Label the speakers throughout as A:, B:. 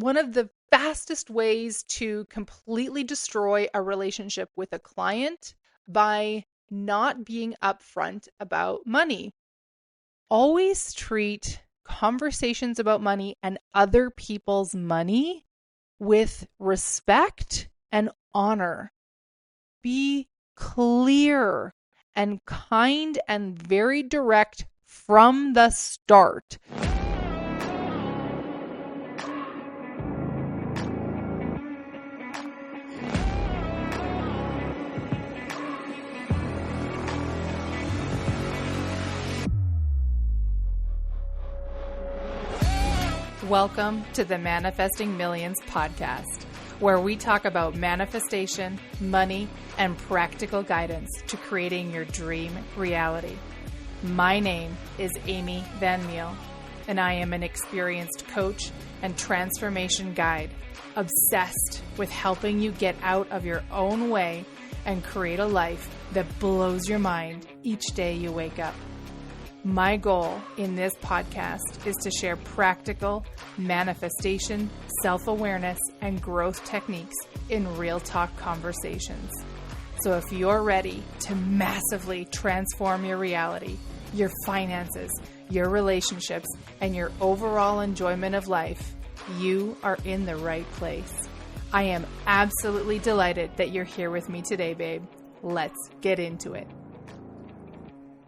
A: one of the fastest ways to completely destroy a relationship with a client by not being upfront about money. Always treat conversations about money and other people's money with respect and honor. Be clear and kind and very direct from the start. Welcome to the Manifesting Millions podcast, where we talk about manifestation, money, and practical guidance to creating your dream reality. My name is Amy Van Meel, and I am an experienced coach and transformation guide, obsessed with helping you get out of your own way and create a life that blows your mind each day you wake up. My goal in this podcast is to share practical manifestation, self-awareness, and growth techniques in real talk conversations. So if you're ready to massively transform your reality, your finances, your relationships, and your overall enjoyment of life, you are in the right place. I am absolutely delighted that you're here with me today, babe. Let's get into it.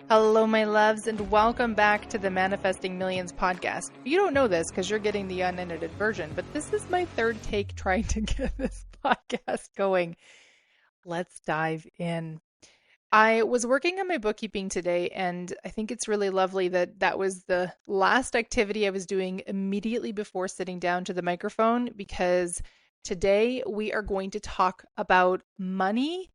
A: Hello, my loves, and welcome back to the Manifesting Millions podcast. You don't know this because you're getting the unedited version, but this is my third take trying to get this podcast going. Let's dive in. I was working on my bookkeeping today, and I think it's really lovely that that was the last activity I was doing immediately before sitting down to the microphone, because today we are going to talk about money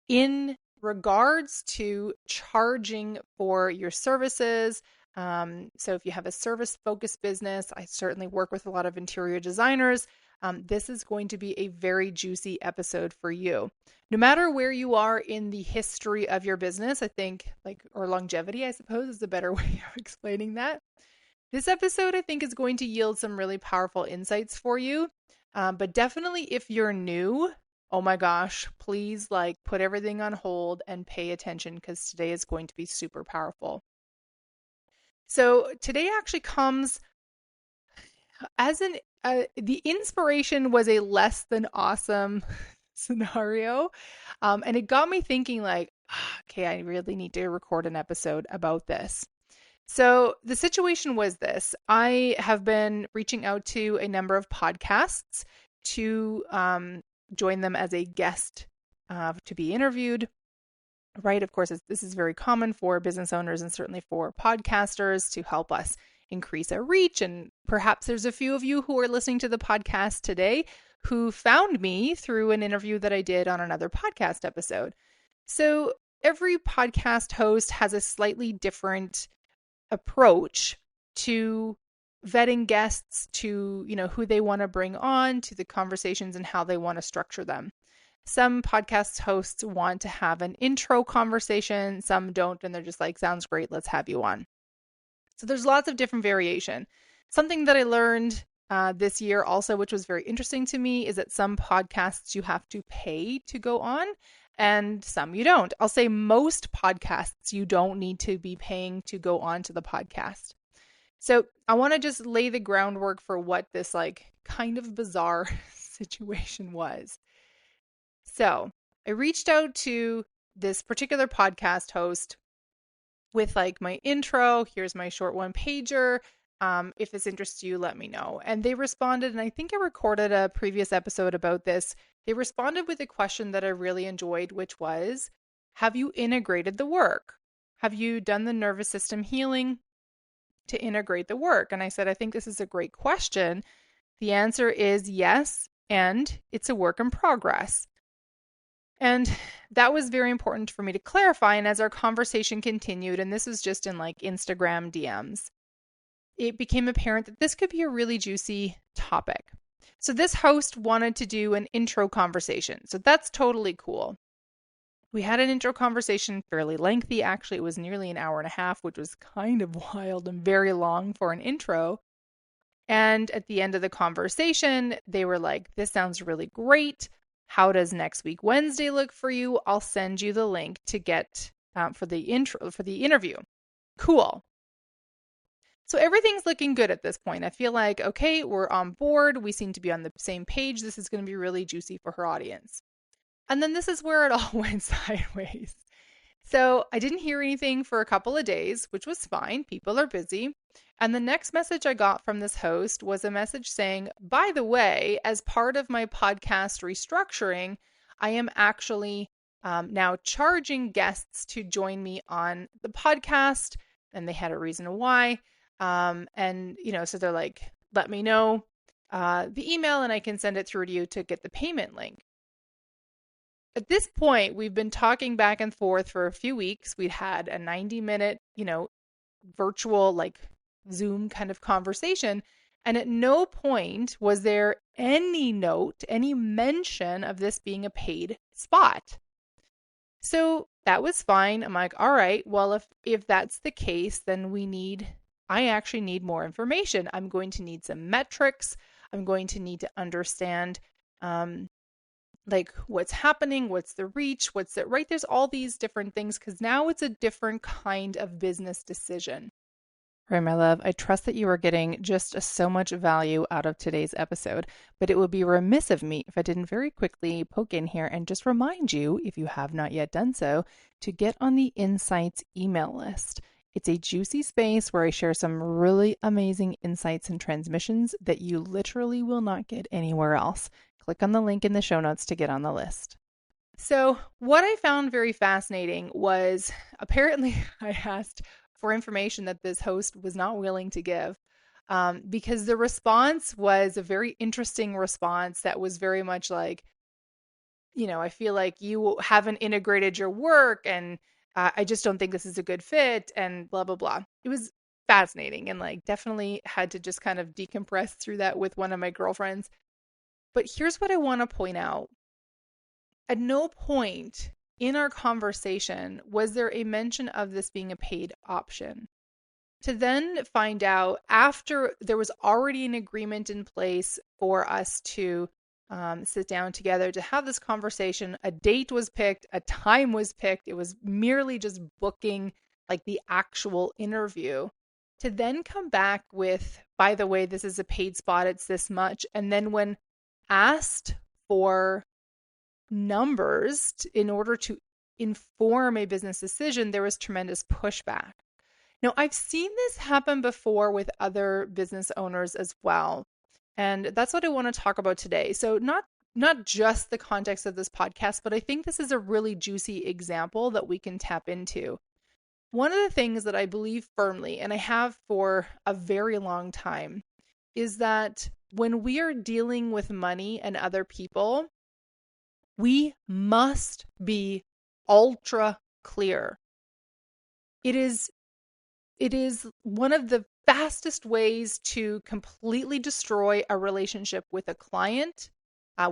A: in regards to charging for your services. So if you have a service-focused business, I certainly work with a lot of interior designers. This is going to be a very juicy episode for you. No matter where you are in the history of your business, I think, or longevity, I suppose, is a better way of explaining that. This episode, I think, is going to yield some really powerful insights for you. But definitely if you're new, oh my gosh, please put everything on hold and pay attention, because today is going to be super powerful. So today actually comes as the inspiration was a less than awesome scenario. And it got me thinking okay, I really need to record an episode about this. So the situation was this: I have been reaching out to a number of podcasts to, join them as a guest to be interviewed, right? Of course, this is very common for business owners and certainly for podcasters to help us increase our reach. And perhaps there's a few of you who are listening to the podcast today who found me through an interview that I did on another podcast episode. So every podcast host has a slightly different approach to vetting guests, to, who they want to bring on, to the conversations and how they want to structure them. Some podcast hosts want to have an intro conversation, some don't, and they're just like, sounds great, let's have you on. So there's lots of different variation. Something that I learned this year also, which was very interesting to me, is that some podcasts you have to pay to go on and some you don't. I'll say most podcasts you don't need to be paying to go on to the podcast. So I want to just lay the groundwork for what this kind of bizarre situation was. So I reached out to this particular podcast host with my intro. Here's my short one pager. If this interests you, let me know. And they responded, and I think I recorded a previous episode about this. They responded with a question that I really enjoyed, which was, have you integrated the work? Have you done the nervous system healing to integrate the work? And I said, I think this is a great question. The answer is yes, and it's a work in progress. And that was very important for me to clarify. And as our conversation continued, and this was just in Instagram DMs, it became apparent that this could be a really juicy topic. So this host wanted to do an intro conversation. So that's totally cool. We had an intro conversation, fairly lengthy. Actually, it was nearly an hour and a half, which was kind of wild and very long for an intro. And at the end of the conversation, they were like, this sounds really great. How does next week Wednesday look for you? I'll send you the link to get for the interview. Cool. So everything's looking good at this point. I feel like, okay, we're on board. We seem to be on the same page. This is going to be really juicy for her audience. And then this is where it all went sideways. So I didn't hear anything for a couple of days, which was fine. People are busy. And the next message I got from this host was a message saying, by the way, as part of my podcast restructuring, I am actually now charging guests to join me on the podcast. And they had a reason why. So they're like, let me know the email and I can send it through to you to get the payment link. At this point, we've been talking back and forth for a few weeks. We'd had a 90-minute, virtual like Zoom kind of conversation. And at no point was there any note, any mention of this being a paid spot. So that was fine. I'm like, all right, well, if that's the case, then I actually need more information. I'm going to need some metrics. I'm going to need to understand like what's happening, what's the reach, right? There's all these different things because now it's a different kind of business decision. All right, my love, I trust that you are getting just so much value out of today's episode, but it would be remiss of me if I didn't very quickly poke in here and just remind you, if you have not yet done so, to get on the Insights email list. It's a juicy space where I share some really amazing insights and transmissions that you literally will not get anywhere else. Click on the link in the show notes to get on the list. So what I found very fascinating was apparently I asked for information that this host was not willing to give because the response was a very interesting response that was very much like, I feel like you haven't integrated your work and I just don't think this is a good fit and blah, blah, blah. It was fascinating and like definitely had to just kind of decompress through that with one of my girlfriends. But here's what I want to point out. At no point in our conversation was there a mention of this being a paid option. To then find out after there was already an agreement in place for us to sit down together to have this conversation, a date was picked, a time was picked. It was merely just booking like the actual interview. To then come back with, by the way, this is a paid spot, it's this much. And then when asked for numbers in order to inform a business decision, there was tremendous pushback. Now, I've seen this happen before with other business owners as well. And that's what I want to talk about today. So not just the context of this podcast, but I think this is a really juicy example that we can tap into. One of the things that I believe firmly, and I have for a very long time, is that when we are dealing with money and other people, we must be ultra clear. It is one of the fastest ways to completely destroy a relationship with a client,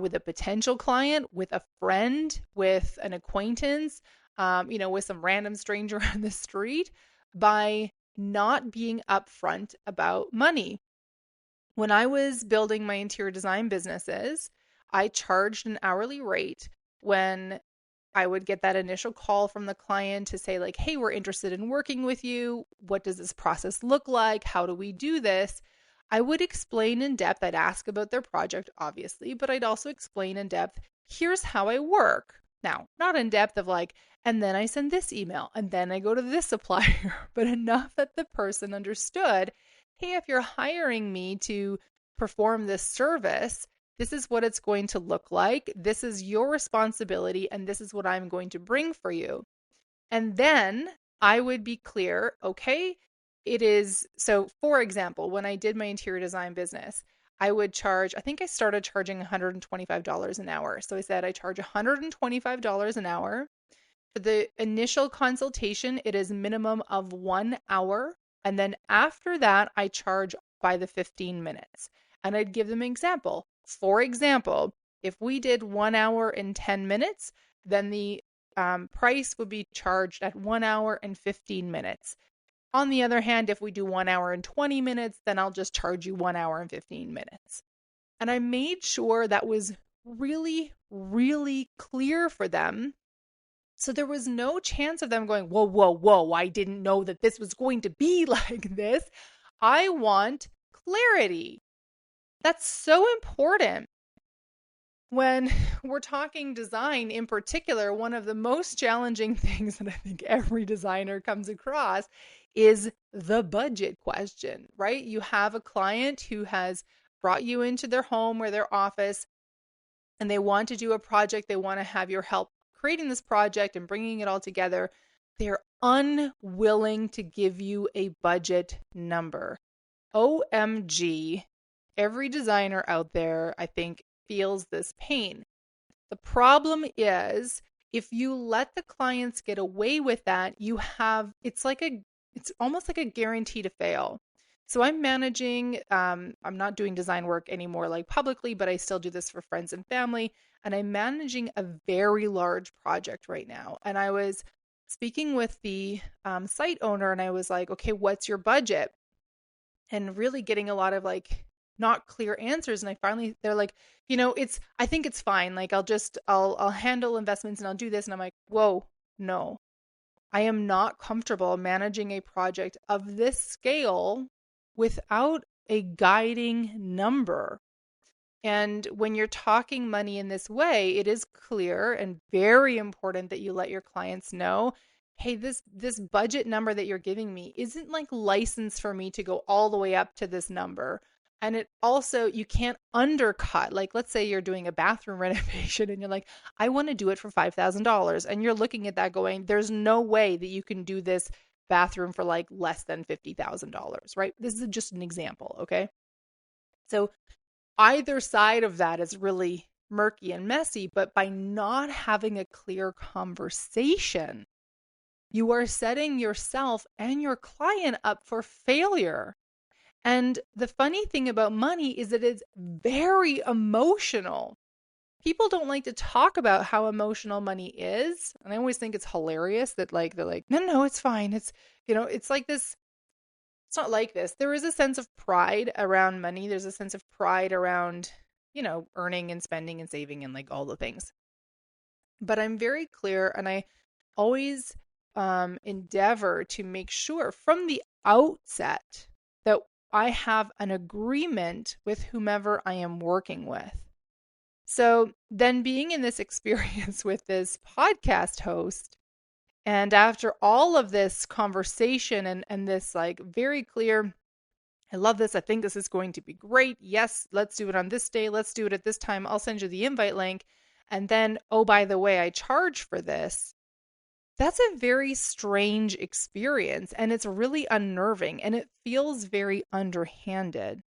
A: with a potential client, with a friend, with an acquaintance, with some random stranger on the street, by not being upfront about money. When I was building my interior design businesses, I charged an hourly rate when I would get that initial call from the client to say like, hey, we're interested in working with you. What does this process look like? How do we do this? I would explain in depth. I'd ask about their project, obviously, but I'd also explain in depth, here's how I work. Now, not in depth of like, and then I send this email and then I go to this supplier, but enough that the person understood, hey, if you're hiring me to perform this service, this is what it's going to look like. This is your responsibility, and this is what I'm going to bring for you. And then I would be clear, okay, it is. So for example, when I did my interior design business, I would charge, I think I started charging $125 an hour. So I said I charge $125 an hour. For the initial consultation, it is minimum of 1 hour. And then after that, I charge by the 15 minutes. And I'd give them an example. For example, if we did 1 hour and 10 minutes, then the price would be charged at 1 hour and 15 minutes. On the other hand, if we do 1 hour and 20 minutes, then I'll just charge you 1 hour and 15 minutes. And I made sure that was really, really clear for them. So there was no chance of them going, whoa, whoa, whoa, I didn't know that this was going to be like this. I want clarity. That's so important. When we're talking design in particular, one of the most challenging things that I think every designer comes across is the budget question, right? You have a client who has brought you into their home or their office and they want to do a project. They want to have your help creating this project and bringing it all together. They're unwilling to give you a budget number. OMG, every designer out there, I think, feels this pain. The problem is if you let the clients get away with that, it's almost like a guarantee to fail. So I'm managing, I'm not doing design work anymore like publicly, but I still do this for friends and family. And I'm managing a very large project right now. And I was speaking with the site owner and I was like, okay, what's your budget? And really getting a lot of like not clear answers. And they're like, I think it's fine. Like I'll handle investments and I'll do this. And I'm like, whoa, no, I am not comfortable managing a project of this scale without a guiding number. And when you're talking money in this way, it is clear and very important that you let your clients know, hey, this budget number that you're giving me isn't like licensed for me to go all the way up to this number. And it also, you can't undercut. Like, let's say you're doing a bathroom renovation and you're like, I want to do it for $5,000. And you're looking at that going, there's no way that you can do this bathroom for like less than $50,000, right? This is just an example, okay? So either side of that is really murky and messy, but by not having a clear conversation, you are setting yourself and your client up for failure. And the funny thing about money is that it's very emotional. People don't like to talk about how emotional money is. And I always think it's hilarious that they're like, no, it's fine. It's like this. It's not like this. There is a sense of pride around money. There's a sense of pride around, earning and spending and saving and like all the things. But I'm very clear and I always endeavor to make sure from the outset that I have an agreement with whomever I am working with. So then being in this experience with this podcast host, and after all of this conversation and this like very clear, I love this, I think this is going to be great. Yes, let's do it on this day. Let's do it at this time. I'll send you the invite link. And then, oh, by the way, I charge for this. That's a very strange experience and it's really unnerving and it feels very underhanded.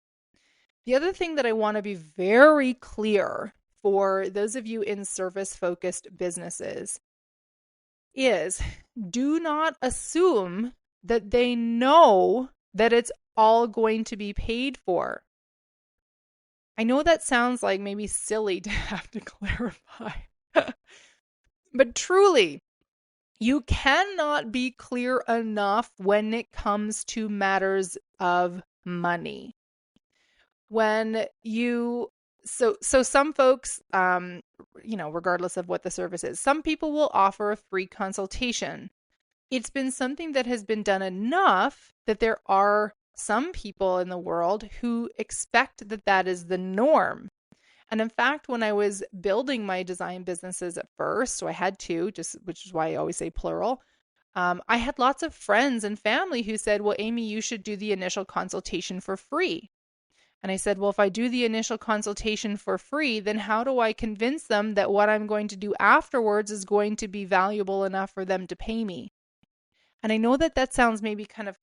A: The other thing that I want to be very clear for those of you in service-focused businesses is do not assume that they know that it's all going to be paid for. I know that sounds like maybe silly to have to clarify, but truly, you cannot be clear enough when it comes to matters of money. So some folks, regardless of what the service is, some people will offer a free consultation. It's been something that has been done enough that there are some people in the world who expect that that is the norm. And in fact, when I was building my design businesses at first, so I had two, which is why I always say plural, I had lots of friends and family who said, well, Amy, you should do the initial consultation for free. And I said, well, if I do the initial consultation for free, then how do I convince them that what I'm going to do afterwards is going to be valuable enough for them to pay me? And I know that sounds maybe kind of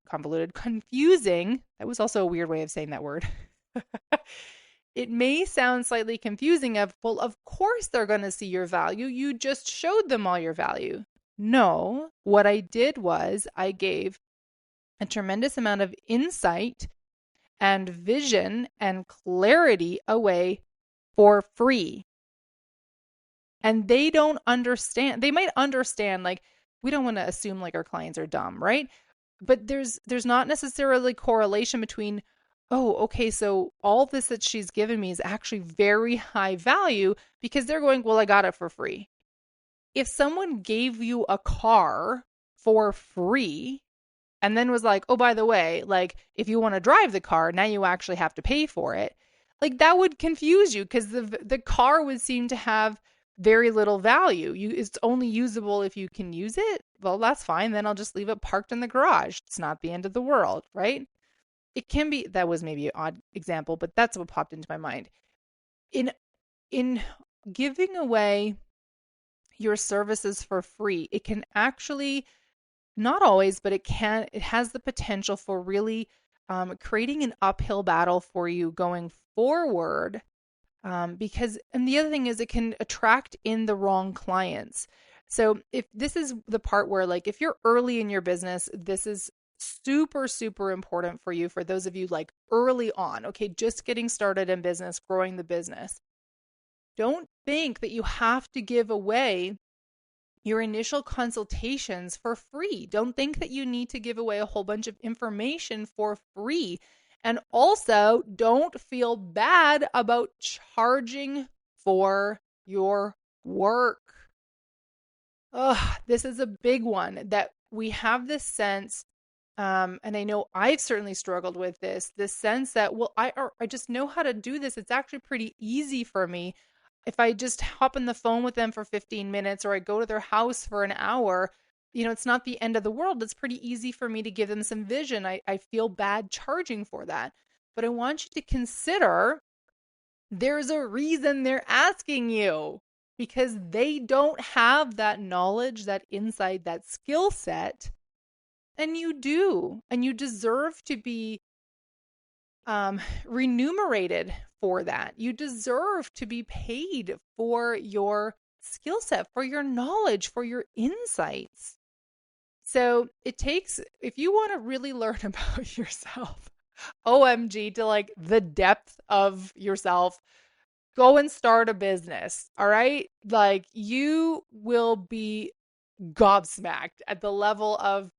A: convoluted, confusing. That was also a weird way of saying that word. It may sound slightly confusing well, of course they're going to see your value. You just showed them all your value. No, what I did was I gave a tremendous amount of insight and vision and clarity away for free. And they don't understand. They might understand like we don't want to assume like our clients are dumb, right? But there's not necessarily correlation between, oh, okay, so all this that she's given me is actually very high value because they're going, well, I got it for free. If someone gave you a car for free and then was like, oh, by the way, like if you want to drive the car, now you actually have to pay for it. Like that would confuse you because the car would seem to have very little value. It's only usable if you can use it. Well, that's fine. Then I'll just leave it parked in the garage. It's not the end of the world, right? It can be, that was maybe an odd example, but that's what popped into my mind. In giving away your services for free, it can actually, not always, but it has the potential for really creating an uphill battle for you going forward. Because, and the other thing is it can attract in the wrong clients. So if this is the part where like, if you're early in your business, this is super, super important for you. For those of you like early on, okay, just getting started in business, growing the business. Don't think that you have to give away your initial consultations for free. Don't think that you need to give away a whole bunch of information for free. And also, don't feel bad about charging for your work. This is a big one that we have this sense, and I know I've certainly struggled with this sense that, well, I just know how to do this. It's actually pretty easy for me. If I just hop on the phone with them for 15 minutes or I go to their house for an hour, it's not the end of the world. It's pretty easy for me to give them some vision. I feel bad charging for that. But I want you to consider there's a reason they're asking you because they don't have that knowledge, that insight, that skill set. And you do. And you deserve to be remunerated for that. You deserve to be paid for your skill set, for your knowledge, for your insights. So it takes, if you want to really learn about yourself, OMG, to like the depth of yourself, go and start a business. All right. Like you will be gobsmacked at the level of,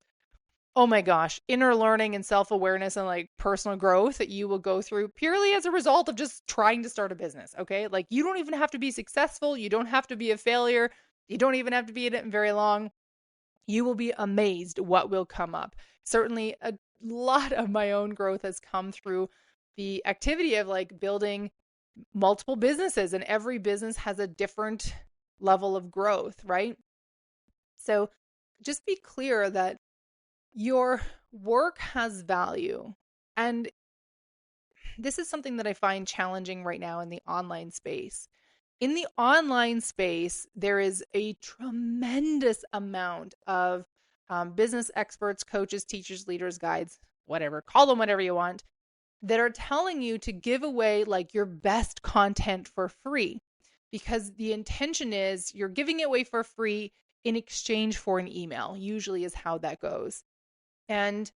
A: oh my gosh, inner learning and self-awareness and like personal growth that you will go through purely as a result of just trying to start a business. Okay. Like you don't even have to be successful. You don't have to be a failure. You don't even have to be in it very long. You will be amazed what will come up. Certainly a lot of my own growth has come through the activity of like building multiple businesses, and every business has a different level of growth, right? So just be clear that your work has value. And this is something that I find challenging right now in the online space. In the online space, there is a tremendous amount of business experts, coaches, teachers, leaders, guides, whatever, call them whatever you want, that are telling you to give away like your best content for free, because the intention is you're giving it away for free in exchange for an email, usually is how that goes. And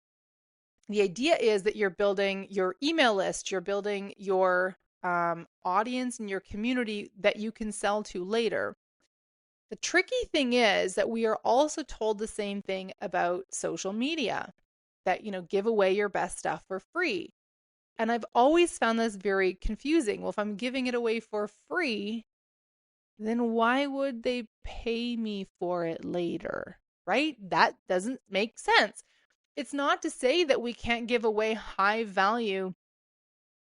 A: the idea is that you're building your email list, you're building your audience and your community that you can sell to later. The tricky thing is that we are also told the same thing about social media, that, give away your best stuff for free. And I've always found this very confusing. Well, if I'm giving it away for free, then why would they pay me for it later? Right? That doesn't make sense. It's not to say that we can't give away high value,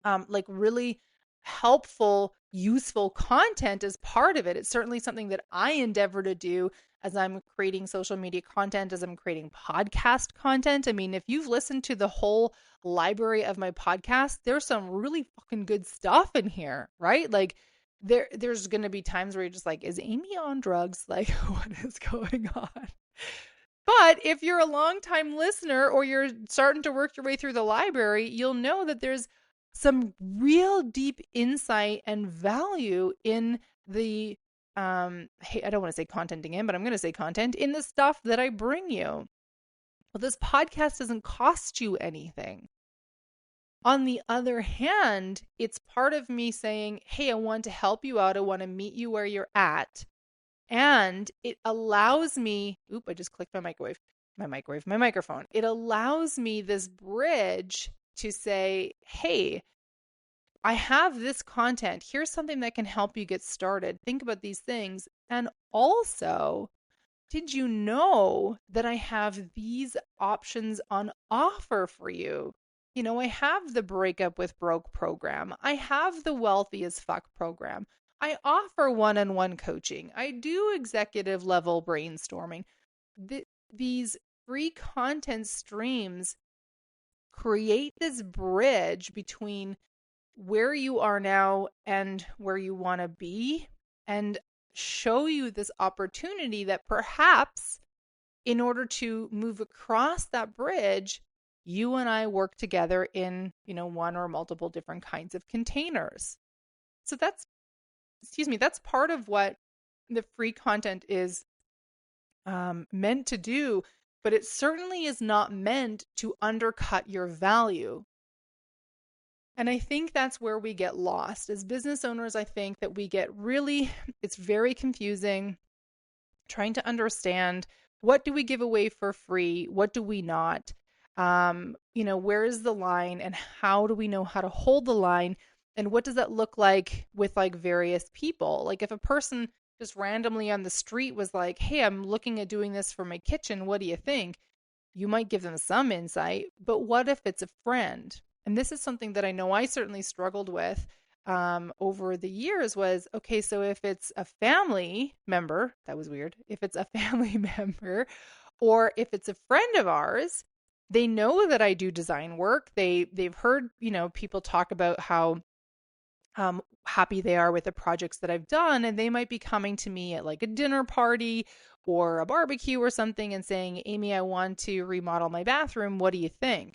A: like really helpful, useful content as part of it. It's certainly something that I endeavor to do as I'm creating social media content, as I'm creating podcast content. I mean, if you've listened to the whole library of my podcast, there's some really fucking good stuff in here, right? Like there's going to be times where you're just like, is Amy on drugs? Like, what is going on? But if you're a longtime listener or you're starting to work your way through the library, you'll know that there's some real deep insight and value in the, hey, I don't want to say contenting in, but I'm going to say content in the stuff that I bring you. Well, this podcast doesn't cost you anything. On the other hand, it's part of me saying, hey, I want to help you out. I want to meet you where you're at. And it allows me, I just clicked my microphone. It allows me this bridge to say, hey, I have this content. Here's something that can help you get started. Think about these things. And also, did you know that I have these options on offer for you? I have the Breakup with Broke program. I have the Wealthy as Fuck program. I offer one-on-one coaching. I do executive level brainstorming. These free content streams create this bridge between where you are now and where you want to be, and show you this opportunity that perhaps in order to move across that bridge, you and I work together in, one or multiple different kinds of containers. So that's part of what the free content is meant to do, but it certainly is not meant to undercut your value. And I think that's where we get lost. As business owners, I think that it's very confusing trying to understand, what do we give away for free? What do we not? Where is the line, and how do we know how to hold the line? And what does that look like with various people? Like if a person just randomly on the street was like, hey, I'm looking at doing this for my kitchen. What do you think? You might give them some insight, but what if it's a friend? And this is something that I know I certainly struggled with over the years was, okay, so if it's a family member, that was weird. If it's a family member, or if it's a friend of ours, they know that I do design work. They've heard, people talk about how happy they are with the projects that I've done. And they might be coming to me at a dinner party or a barbecue or something and saying, Amy, I want to remodel my bathroom. What do you think?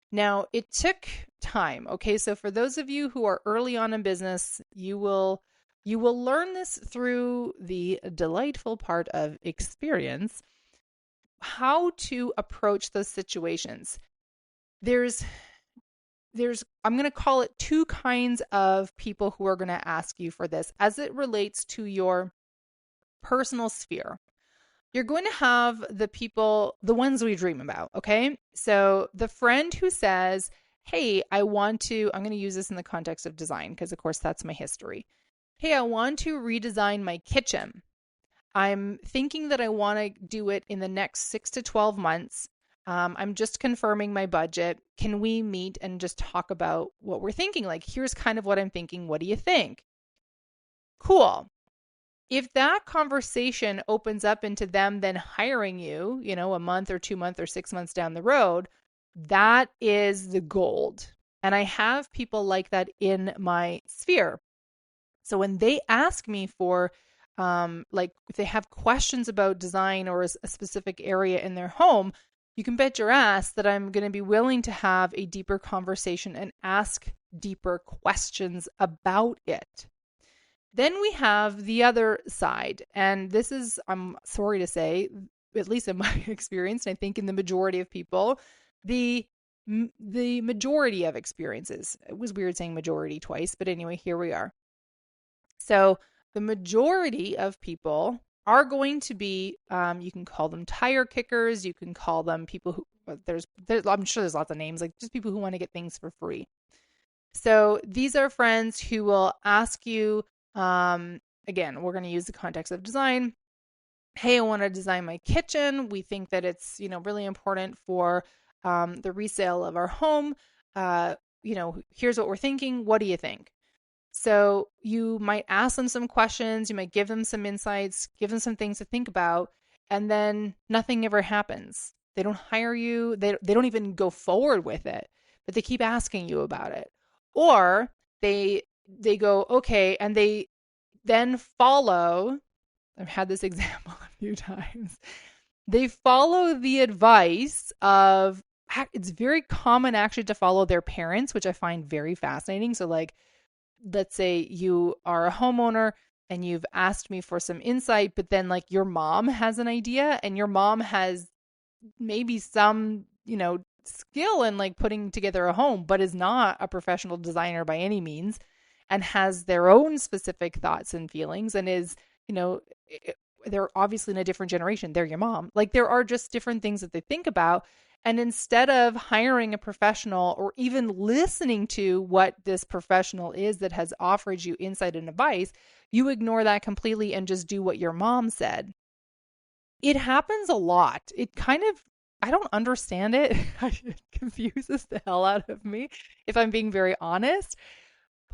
A: Now, it took time. Okay, so for those of you who are early on in business, you will learn this through the delightful part of experience, how to approach those situations. There's I'm going to call it two kinds of people who are going to ask you for this as it relates to your personal sphere. You're going to have the people, the ones we dream about, okay? So the friend who says, hey, I'm going to use this in the context of design because, of course, that's my history. Hey, I want to redesign my kitchen. I'm thinking that I want to do it in the next 6 to 12 months. I'm just confirming my budget. Can we meet and just talk about what we're thinking? Here's kind of what I'm thinking. What do you think? Cool. If that conversation opens up into them then hiring you, a month or 2 months or 6 months down the road, that is the gold. And I have people like that in my sphere. So when they ask me for, if they have questions about design or a specific area in their home, you can bet your ass that I'm going to be willing to have a deeper conversation and ask deeper questions about it. Then we have the other side, and this is, I'm sorry to say, at least in my experience, and I think in the majority of people, the majority of experiences. It was weird saying majority twice, but anyway, here we are. So the majority of people are going to be, you can call them tire kickers, you can call them people who, I'm sure there's lots of names, just people who want to get things for free. So these are friends who will ask you, again, we're going to use the context of design. Hey, I want to design my kitchen. We think that it's, really important for the resale of our home. Here's what we're thinking. What do you think? So you might ask them some questions. You might give them some insights, give them some things to think about, and then nothing ever happens. They don't hire you. They don't even go forward with it, but they keep asking you about it. Or they go, okay, and they then follow, I've had this example a few times, they follow the advice of, it's very common actually to follow their parents, which I find very fascinating. So let's say you are a homeowner and you've asked me for some insight, but then your mom has an idea and your mom has maybe some, skill in putting together a home, but is not a professional designer by any means and has their own specific thoughts and feelings and is, they're obviously in a different generation. They're your mom. Like there are just different things that they think about. And instead of hiring a professional or even listening to what this professional is that has offered you insight and advice, you ignore that completely and just do what your mom said. It happens a lot. It kind of, I don't understand it. It confuses the hell out of me, if I'm being very honest.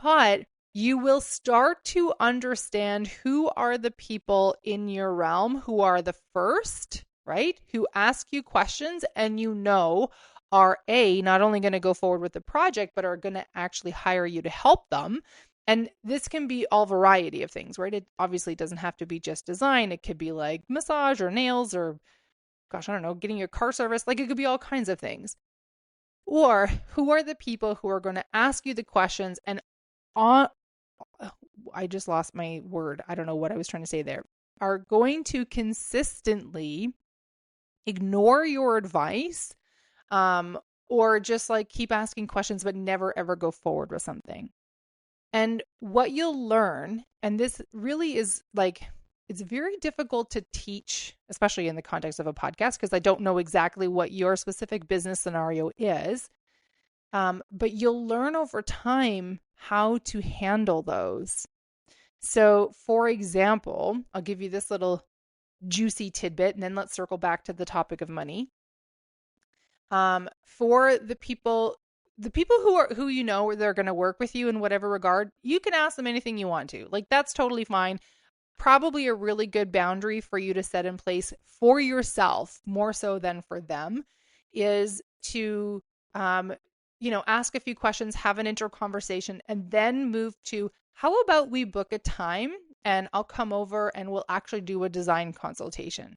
A: But you will start to understand who are the people in your realm who are the first, right? Who ask you questions and are not only going to go forward with the project, but are going to actually hire you to help them. And this can be all variety of things, right? It obviously doesn't have to be just design. It could be like massage or nails or, gosh, I don't know, getting your car serviced. Like it could be all kinds of things. Or who are the people who are going to ask you the questions and I just lost my word. I don't know what I was trying to say there. Are going to consistently ignore your advice, or just like keep asking questions but never ever go forward with something. And what you'll learn, and this really is like, it's very difficult to teach, especially in the context of a podcast, because I don't know exactly what your specific business scenario is. But you'll learn over time how to handle those. So, for example, I'll give you this little juicy tidbit, and then let's circle back to the topic of money. For the people who you know they're going to work with you in whatever regard, you can ask them anything you want to. Like that's totally fine. Probably a really good boundary for you to set in place for yourself, more so than for them, is to ask a few questions, have an intro conversation, and then move to, how about we book a time and I'll come over and we'll actually do a design consultation,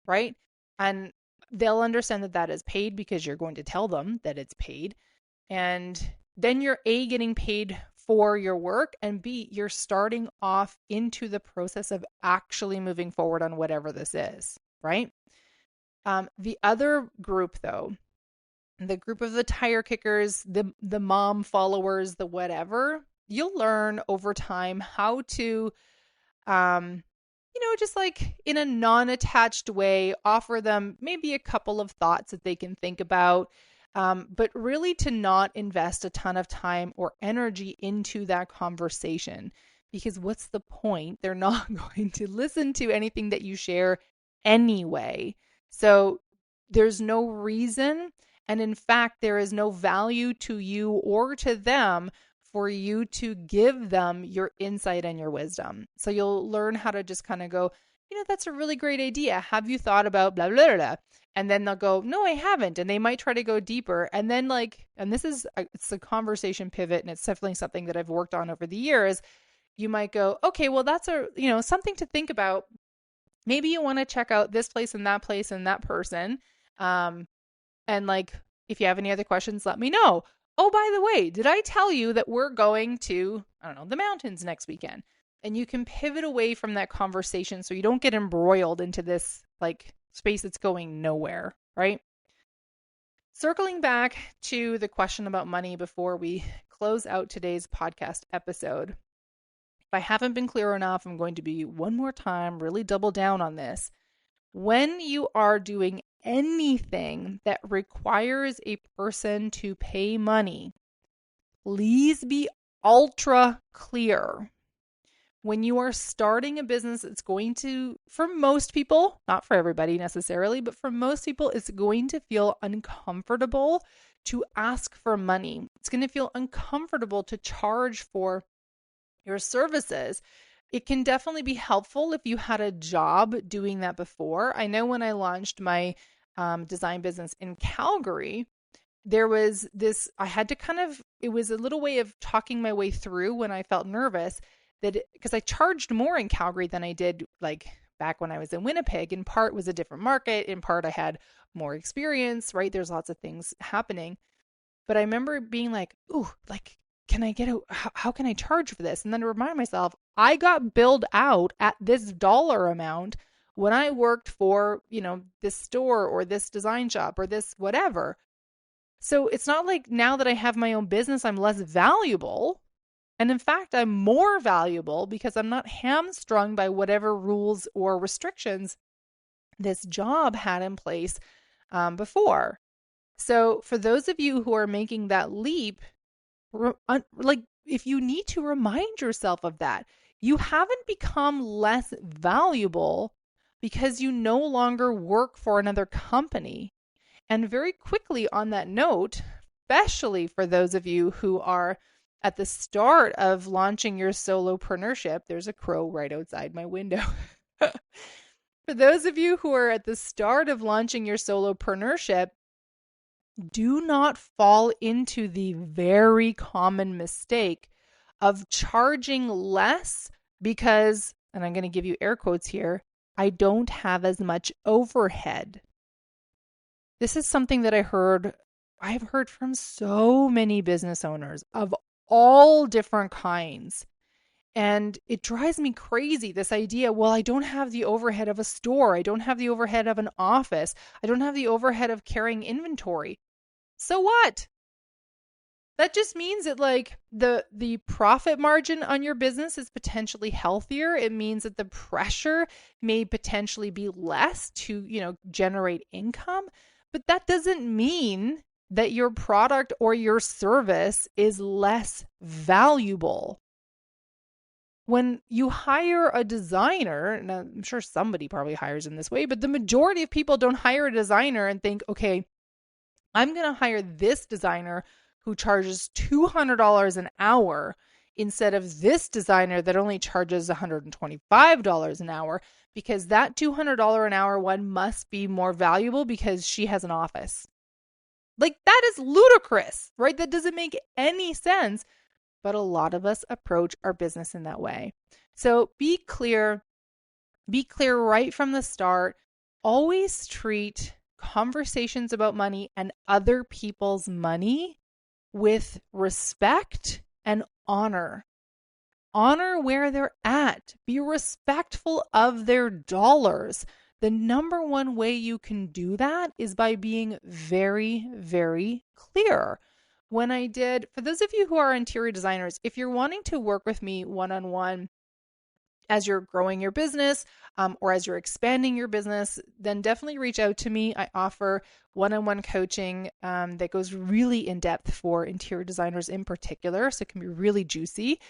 A: right? And they'll understand that that is paid because you're going to tell them that it's paid. And then you're A, getting paid for your work, and B, you're starting off into the process of actually moving forward on whatever this is, right? The other group though, the group of the tire kickers, the mom followers, the whatever, you'll learn over time how to, just like in a non-attached way, offer them maybe a couple of thoughts that they can think about, but really to not invest a ton of time or energy into that conversation, because what's the point? They're not going to listen to anything that you share anyway. So there's no reason. And in fact, there is no value to you or to them for you to give them your insight and your wisdom. So you'll learn how to just kind of go, that's a really great idea. Have you thought about blah, blah, blah, blah? And then they'll go, no, I haven't. And they might try to go deeper. And then it's a conversation pivot. And it's definitely something that I've worked on over the years. You might go, okay, well, that's something to think about. Maybe you want to check out this place and that person. And like, if you have any other questions, let me know. Oh, by the way, did I tell you that we're going to, the mountains next weekend? And you can pivot away from that conversation so you don't get embroiled into this like space that's going nowhere, right? Circling back to the question about money before we close out today's podcast episode. If I haven't been clear enough, I'm going to be one more time, really double down on this. When you are doing anything that requires a person to pay money, please be ultra clear. When you are starting a business, it's going to, for most people, not for everybody necessarily, but for most people, it's going to feel uncomfortable to ask for money. It's going to feel uncomfortable to charge for your services. It can definitely be helpful if you had a job doing that before. I know when I launched my design business in Calgary, there was this, it was a little way of talking my way through when I felt nervous because I charged more in Calgary than I did like back when I was in Winnipeg. In part was a different market. In part I had more experience, right? There's lots of things happening. But I remember being like, ooh, like, how can I charge for this? And then to remind myself, I got billed out at this dollar amount when I worked for, this store or this design shop or this whatever. So it's not like now that I have my own business, I'm less valuable. And in fact, I'm more valuable because I'm not hamstrung by whatever rules or restrictions this job had in place before. So for those of you who are making that leap, like if you need to remind yourself of that, you haven't become less valuable because you no longer work for another company. And very quickly on that note, especially for those of you who are at the start of launching your solopreneurship, there's a crow right outside my window. For those of you who are at the start of launching your solopreneurship, do not fall into the very common mistake of charging less because, and I'm going to give you air quotes here, I don't have as much overhead. This is something that I've heard from so many business owners of all different kinds. And it drives me crazy, this idea, well, I don't have the overhead of a store. I don't have the overhead of an office. I don't have the overhead of carrying inventory. So what? That just means that like the profit margin on your business is potentially healthier. It means that the pressure may potentially be less to, generate income, but that doesn't mean that your product or your service is less valuable. When you hire a designer, and I'm sure somebody probably hires in this way, but the majority of people don't hire a designer and think, okay, I'm going to hire this designer who charges $200 an hour instead of this designer that only charges $125 an hour, because that $200 an hour one must be more valuable because she has an office. Like, that is ludicrous, right? That doesn't make any sense. But a lot of us approach our business in that way. So be clear right from the start. Always treat conversations about money and other people's money with respect and honor. Honor where they're at. Be respectful of their dollars. The number one way you can do that is by being very, very clear. For those of you who are interior designers, if you're wanting to work with me one-on-one as you're growing your business or as you're expanding your business, then definitely reach out to me. I offer one-on-one coaching that goes really in depth for interior designers in particular, so it can be really juicy.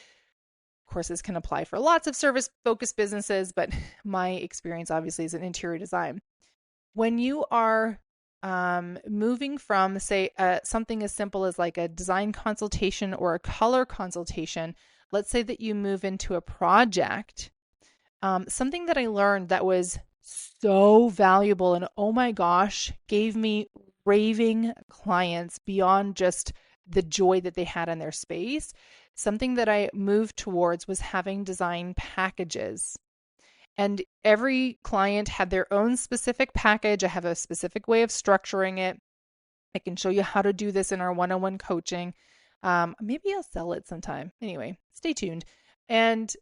A: Courses can apply for lots of service-focused businesses, but my experience obviously is in interior design. When you are moving from, say, something as simple as like a design consultation or a color consultation, let's say that you move into a project, something that I learned that was so valuable and oh my gosh, gave me raving clients beyond just the joy that they had in their space. Something that I moved towards was having design packages. And every client had their own specific package. I have a specific way of structuring it. I can show you how to do this in our one-on-one coaching. Maybe I'll sell it sometime. Anyway, stay tuned. And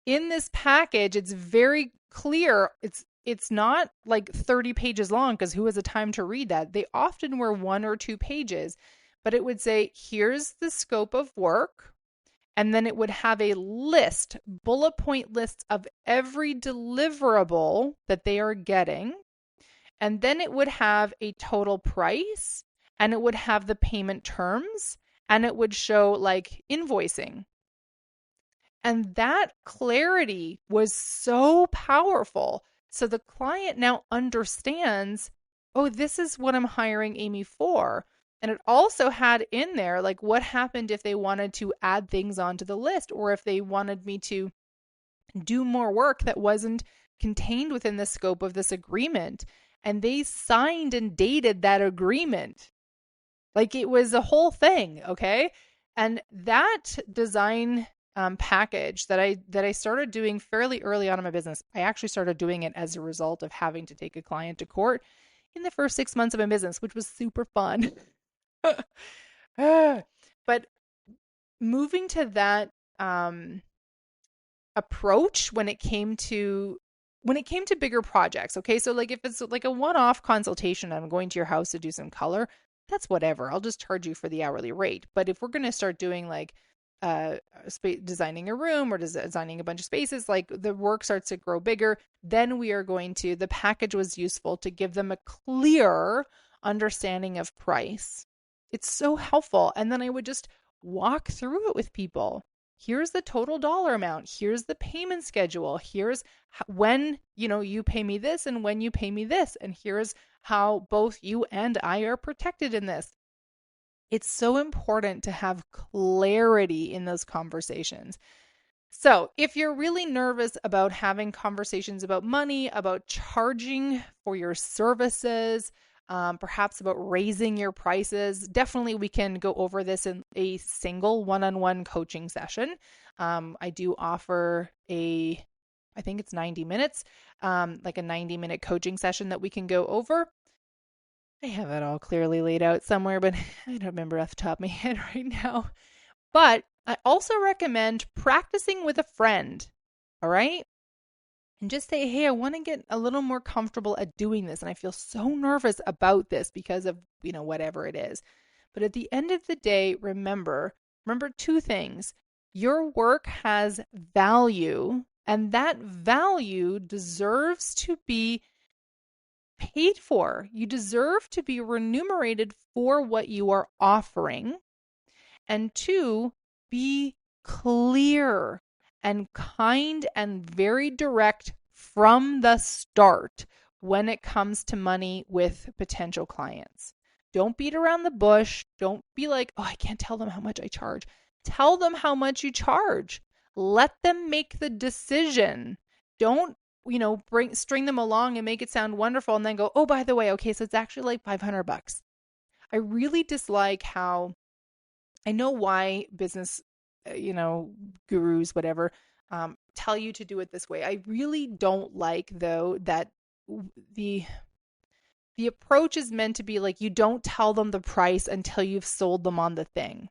A: in this package, it's very clear. It's not like 30 pages long because who has the time to read that? They often were 1 or 2 pages, but it would say, here's the scope of work. And then it would have a list, bullet point lists of every deliverable that they are getting. And then it would have a total price, and it would have the payment terms, and it would show like invoicing. And that clarity was so powerful. So the client now understands, oh, this is what I'm hiring Amy for. And it also had in there, like, what happened if they wanted to add things onto the list, or if they wanted me to do more work that wasn't contained within the scope of this agreement. And they signed and dated that agreement. Like, it was a whole thing, okay? And that design package that I started doing fairly early on in my business, I actually started doing it as a result of having to take a client to court in the first 6 months of my business, which was super fun. But moving to that approach when it came to bigger projects, okay? So like if it's like a one-off consultation, I'm going to your house to do some color, that's whatever. I'll just charge you for the hourly rate. But if we're going to start doing like designing a room or designing a bunch of spaces, like the work starts to grow bigger, then we are going to, the package was useful to give them a clear understanding of price. It's so helpful. And then I would just walk through it with people. Here's the total dollar amount. Here's the payment schedule. Here's when, you pay me this and when you pay me this. And here's how both you and I are protected in this. It's so important to have clarity in those conversations. So if you're really nervous about having conversations about money, about charging for your services, perhaps about raising your prices, definitely we can go over this in a single one-on-one coaching session. I do offer I think it's 90 minutes, like a 90-minute coaching session that we can go over. I have it all clearly laid out somewhere, but I don't remember off the top of my head right now. But I also recommend practicing with a friend, all right? And just say, hey, I want to get a little more comfortable at doing this. And I feel so nervous about this because of, whatever it is. But at the end of the day, remember two things. Your work has value, and that value deserves to be paid for. You deserve to be remunerated for what you are offering. And two, be clear and kind and very direct from the start when it comes to money with potential clients. Don't beat around the bush. Don't be like, oh, I can't tell them how much I charge. Tell them how much you charge. Let them make the decision. Don't string them along and make it sound wonderful and then go, oh, by the way, okay, so it's actually like $500. I really dislike how, I know why business, gurus, whatever, tell you to do it this way. I really don't like, though, that the approach is meant to be like, you don't tell them the price until you've sold them on the thing.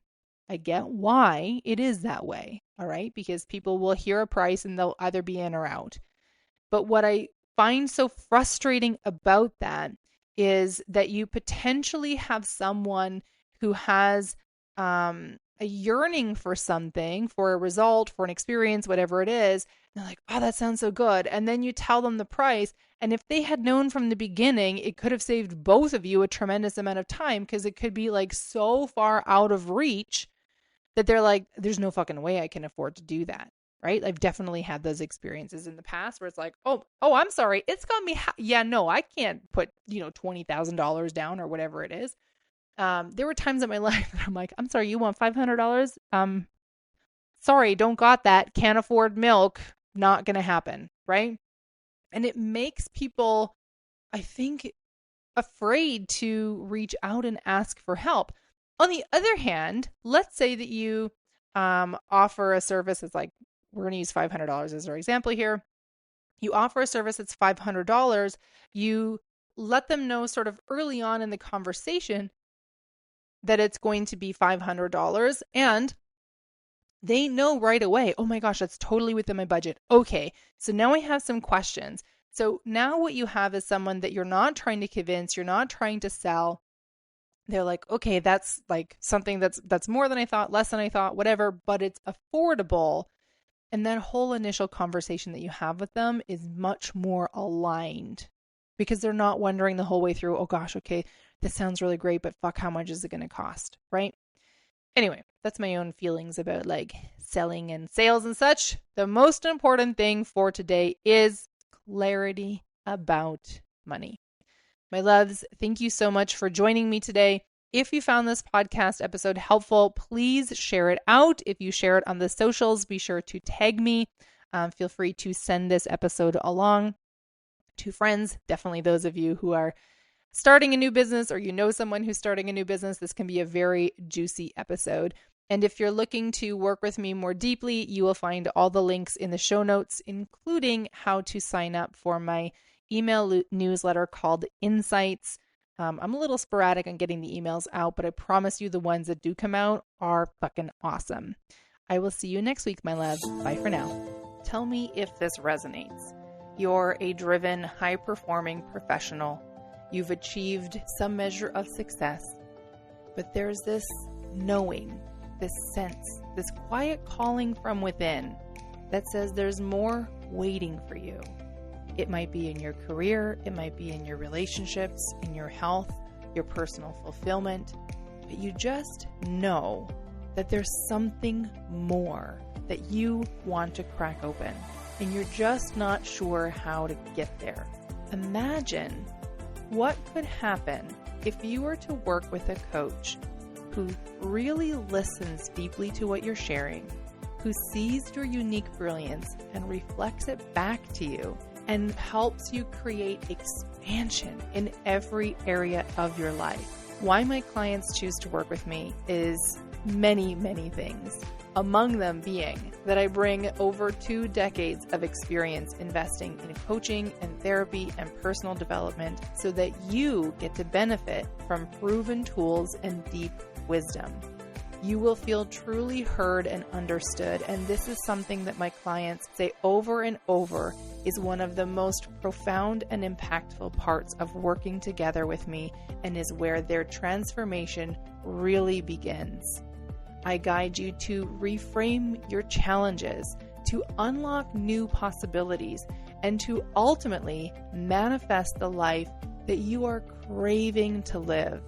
A: I get why it is that way, all right? Because people will hear a price and they'll either be in or out. But what I find so frustrating about that is that you potentially have someone who has a yearning for something, for a result, for an experience, whatever it is. And they're like, oh, that sounds so good. And then you tell them the price. And if they had known from the beginning, it could have saved both of you a tremendous amount of time, because it could be like so far out of reach that they're like, there's no fucking way I can afford to do that. Right? I've definitely had those experiences in the past where it's like, oh, I'm sorry. It's got me. Yeah, no, I can't put, $20,000 down or whatever it is. There were times in my life that I'm like, I'm sorry, you want $500? Sorry, don't got that. Can't afford milk. Not going to happen. Right? And it makes people, I think, afraid to reach out and ask for help. On the other hand, let's say that you offer a service that's like, we're going to use $500 as our example here. You offer a service that's $500. You let them know sort of early on in the conversation that it's going to be $500, and they know right away, oh my gosh, that's totally within my budget. Okay, so now I have some questions. So now what you have is someone that you're not trying to convince, you're not trying to sell. They're like, okay, that's like something that's more than I thought, less than I thought, whatever, but it's affordable. And that whole initial conversation that you have with them is much more aligned, because they're not wondering the whole way through, oh gosh, okay, this sounds really great, but fuck, how much is it going to cost, right? Anyway, that's my own feelings about like selling and sales and such. The most important thing for today is clarity about money. My loves, thank you so much for joining me today. If you found this podcast episode helpful, please share it out. If you share it on the socials, be sure to tag me. Feel free to send this episode along to friends, definitely those of you who are starting a new business or you know someone who's starting a new business. This can be a very juicy episode. And if you're looking to work with me more deeply, you will find all the links in the show notes, including how to sign up for my email newsletter called Insights. I'm a little sporadic on getting the emails out, but I promise you the ones that do come out are fucking awesome. I will see you next week, my love. Bye for now. Tell me if this resonates. You're a driven, high-performing professional. You've achieved some measure of success, but there's this knowing this sense, this quiet calling from within that says there's more waiting for you. It might be in your career, it might be in your relationships, in your health, your personal fulfillment, but you just know that there's something more that you want to crack open, and you're just not sure how to get there. Imagine what could happen if you were to work with a coach who really listens deeply to what you're sharing, who sees your unique brilliance and reflects it back to you, and helps you create expansion in every area of your life. Why my clients choose to work with me is many, many things. Among them being that I bring over 2 decades of experience investing in coaching and therapy and personal development so that you get to benefit from proven tools and deep wisdom. You will feel truly heard and understood, and this is something that my clients say over and over is one of the most profound and impactful parts of working together with me, and is where their transformation really begins. I guide you to reframe your challenges, to unlock new possibilities, and to ultimately manifest the life that you are craving to live.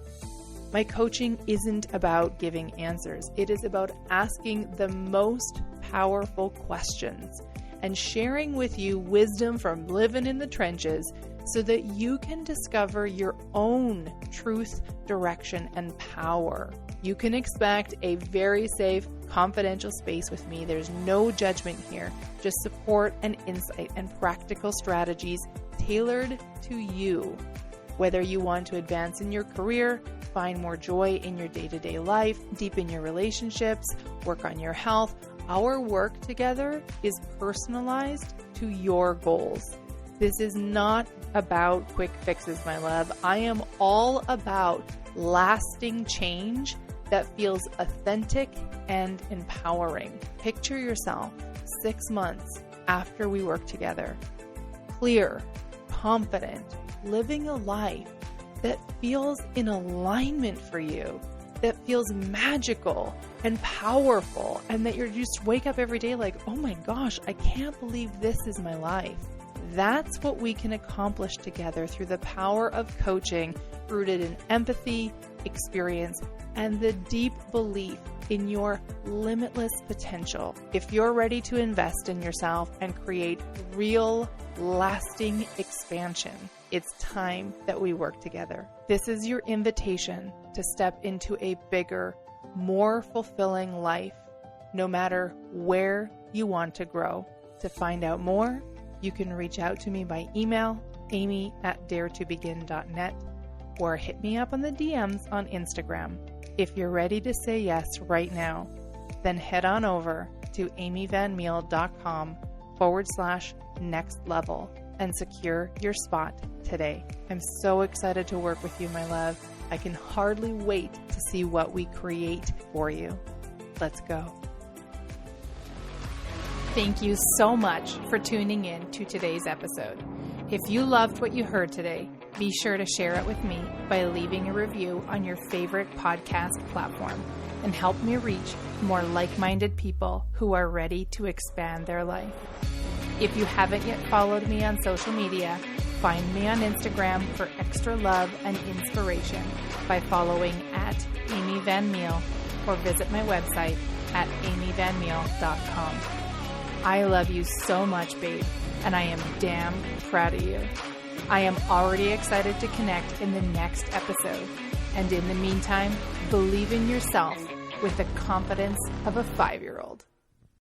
A: My coaching isn't about giving answers. It is about asking the most powerful questions and sharing with you wisdom from living in the trenches so that you can discover your own truth, direction, and power. You can expect a very safe, confidential space with me. There's no judgment here, just support and insight and practical strategies tailored to you. Whether you want to advance in your career, find more joy in your day-to-day life, deepen your relationships, work on your health, our work together is personalized to your goals. This is not about quick fixes, my love. I am all about lasting change that feels authentic and empowering. Picture yourself 6 months after we work together, clear, confident, living a life that feels in alignment for you, that feels magical and powerful, and that you just wake up every day like, oh my gosh, I can't believe this is my life. That's what we can accomplish together through the power of coaching rooted in empathy, experience, and the deep belief in your limitless potential. If you're ready to invest in yourself and create real, lasting expansion, it's time that we work together. This is your invitation to step into a bigger, more fulfilling life, no matter where you want to grow. To find out more, you can reach out to me by email, amy@daretobegin.net, or hit me up on the DMs on Instagram. If you're ready to say yes right now, then head on over to amyvanmeel.com/next level and secure your spot today. I'm so excited to work with you, my love. I can hardly wait to see what we create for you. Let's go. Thank you so much for tuning in to today's episode. If you loved what you heard today, be sure to share it with me by leaving a review on your favorite podcast platform and help me reach more like-minded people who are ready to expand their life. If you haven't yet followed me on social media, find me on Instagram for extra love and inspiration by following @AmyVanMeel, or visit my website at amyvanmeel.com. I love you so much, babe, and I am damn proud of you. I am already excited to connect in the next episode. And in the meantime, believe in yourself with the confidence of a 5-year-old.